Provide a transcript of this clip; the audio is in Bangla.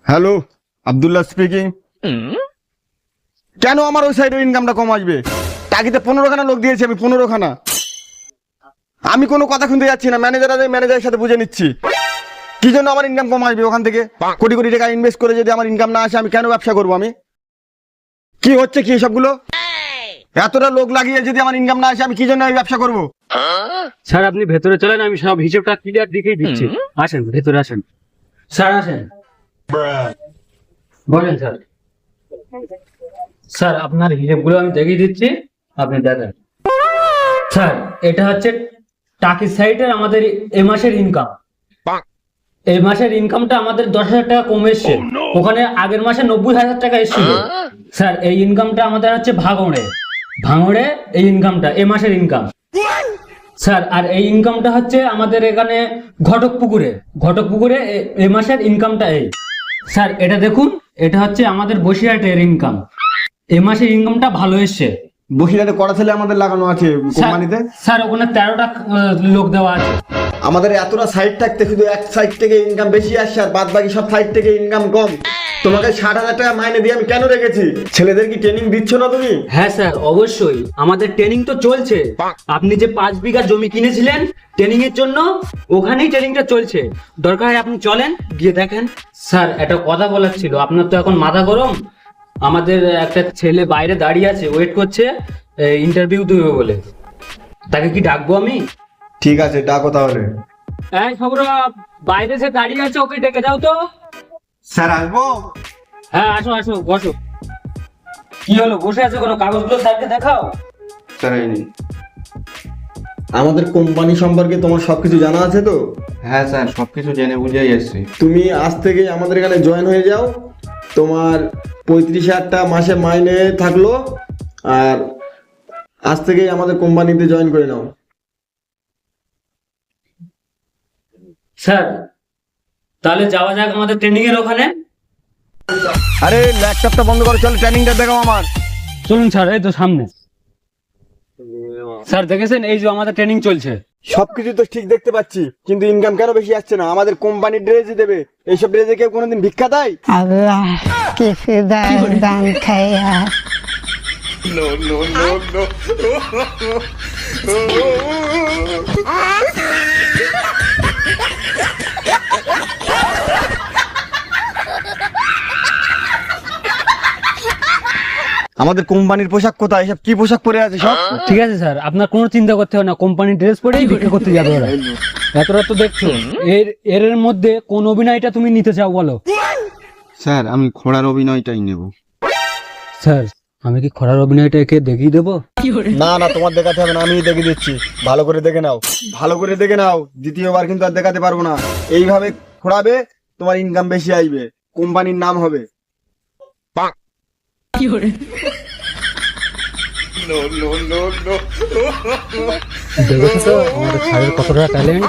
Hello, Abdullah speaking. কেন আমার ওই সাইডের ইনকামটা কম আসবে? টাকিতে 15খানা লোক দিয়েছি আমি, 15খানা। আমি কোনো কথা শুনতে যাচ্ছি না, ম্যানেজারের সাথে বুঝে নিচ্ছি কি জন্য আমার ইনকাম কম আসবে। ওখান থেকে কোটি কোটি টাকা ইনভেস্ট করে যদি আমার ইনকাম না আসে, আমি কেন ব্যবসা করবো? আমি কি হচ্ছে কি সবগুলো? এতটা লোক লাগিয়ে যদি আমার ইনকাম না আসে, আমি কি জন্য আমি ব্যবসা করবো? স্যার আপনি ভেতরে চলেন, আমি সব হিসেবটা ক্লিয়ার দিকেই দিচ্ছি। আসেন ভেতরে আসেন স্যার, আসেন বলেন স্যার। স্যার আপনার হিসেবগুলো আমি দেখিয়ে দিচ্ছি, আপনি দেখেন। স্যার এটা হচ্ছে টাকি সাইডের আমাদের এ মাসের ইনকাম। এই মাসের ইনকামটা আমাদের 10,000 টাকা কমে এসছে। ওখানে আগের মাসে 90,000 টাকা এসেছিল। স্যার এই ইনকামটা আমাদের হচ্ছে ভাঙড়ে এই ইনকামটা এ মাসের ইনকাম স্যার। আর এই ইনকামটা হচ্ছে আমাদের এখানে ঘটকপুকুরে এই মাসের ইনকামটা এই। স্যার এটা দেখুন, এটা হচ্ছে আমাদের বসিরহাটের ইনকাম। এই মাসের ইনকামটা ভালো এসছে। বসিরহাটে কড়া ছেলে আমাদের লাগানো আছে কোম্পানিতে। স্যার ওখানে 13টা লোক দেওয়া আছে। আমাদের এতটা সাইড থাকতে শুধু এক সাইড থেকে ইনকাম বেশি আসছে আর বাদ বাকি সব সাইড থেকে ইনকাম কম। তোমাকে 60,000 টাকা মাইনে দিয়ে আমি কেন রেখেছি? ছেলেদের কি ট্রেনিং দিচ্ছ না তুমি? হ্যাঁ স্যার অবশ্যই, আমাদের ট্রেনিং তো চলছে। আপনি যে 5 বিঘা জমি কিনেছিলেন ট্রেনিং এর জন্য, ওখানেই ট্রেনিংটা চলছে। দরকার হয় আপনি চলেন গিয়ে দেখেন। স্যার একটা কথা বলার ছিল, আপনার তো এখন মাথা গরম। আমাদের একটা ছেলে বাইরে দাঁড়িয়ে আছে, ওয়েট করছে ইন্টারভিউ দেবে বলে। তাকে কি ডাকবো আমি? ঠিক আছে, ডাকো তাহলে। এই সৌরভ, বাইরে সে দাঁড়িয়ে আছে, ওকে ডেকে যাও তো। স্যার আসবো? হ্যাঁ আসো আসো, বসো। কি হলো, বসে আছে কোনো? কাগজগুলো স্যারকে দেখাও। স্যার আমাদের কোম্পানি সম্পর্কে তোমার সবকিছু জানা আছে তো? হ্যাঁ স্যার, সবকিছু জেনে বুঝেই এসছি। তুমি আজ থেকে আমাদের এখানে জয়েন হয়ে যাও। তোমার 35,000 টাকা মাসে মাইনে থাকলো, আর আজ থেকেই আমাদের কোম্পানিতে জয়েন করে নাও। স্যার তাহলে যাওয়া যাক আমাদের ট্রেনিং এর ওখানে। আরে ল্যাপটপটা বন্ধ করো, চলো ট্রেনিংটা দেখাও আমার। চলুন স্যার, এই তো সামনে। স্যার দেখেছেন, এই যে আমাদের ট্রেনিং চলছে। সবকিছু তো ঠিক দেখতে পাচ্ছি, কিন্তু ইনকাম কেন বেশি আসছে না? আমাদের কোম্পানির ড্রেসই দেবে, এইসব ড্রেসে কেউ কোনোদিন ভিক্ষা দেয়? আল্লাহ কিছু দান খাইয়া। আমাদের কোম্পানির পোশাক কোথায়? এসব কি পোশাক পরে আছে সব? ঠিক আছে স্যার, আপনার কোনো চিন্তা করতে হবে না, কোম্পানির ড্রেস পরেই ভিক্ষা করতে যাবে ওরা। এতটা তো দেখছো। এর মধ্যে কোন অভিনয়টা তুমি নিতে চাও বলো? স্যার আমি ঘোড়ার অভিনয়টাই নেব। স্যার আমি কি খরার অভিনয়টা একে দেখিয়ে দেবো? না না, তোমার দেখাতে হবে না, আমি দেখিয়ে দিচ্ছি। ভালো করে দেখে নাও, ভালো করে দেখে নাও। দ্বিতীয়বার কিন্তু আর দেখাতে পারবো না। এইভাবে খোড়াবে, তোমার ইনকাম বেশি আসবে, কোম্পানির নাম হবে। দেখেছো তো আমাদের স্যারের কতটা ট্যালেন্ট।